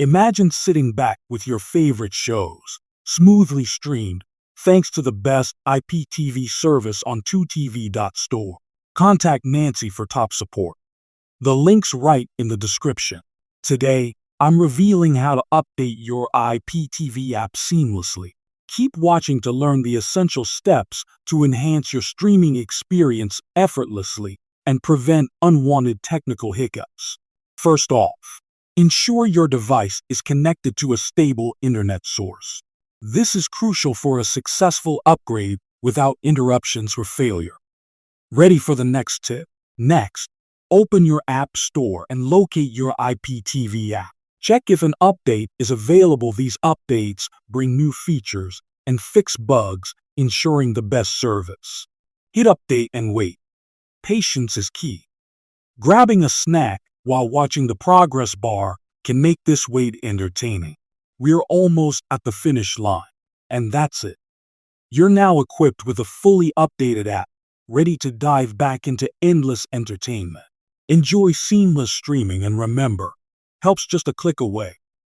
Imagine sitting back with your favorite shows, smoothly streamed, thanks to the best IPTV service on 2tv.store. Contact Nancy for top support. The link's right in the description. Today, I'm revealing how to update your IPTV app seamlessly. Keep watching to learn the essential steps to enhance your streaming experience effortlessly and prevent unwanted technical hiccups. First off, ensure your device is connected to a stable internet source. This is crucial for a successful upgrade without interruptions or failure. Ready for the next tip? Next, open your App Store and locate your IPTV app. Check if an update is available. These updates bring new features and fix bugs, ensuring the best service. Hit update and wait. Patience is key. Grabbing a snack while watching the progress bar can make this wait entertaining. We're almost at the finish line, and that's it. You're now equipped with a fully updated app, ready to dive back into endless entertainment. Enjoy seamless streaming, and remember, help's just a click away.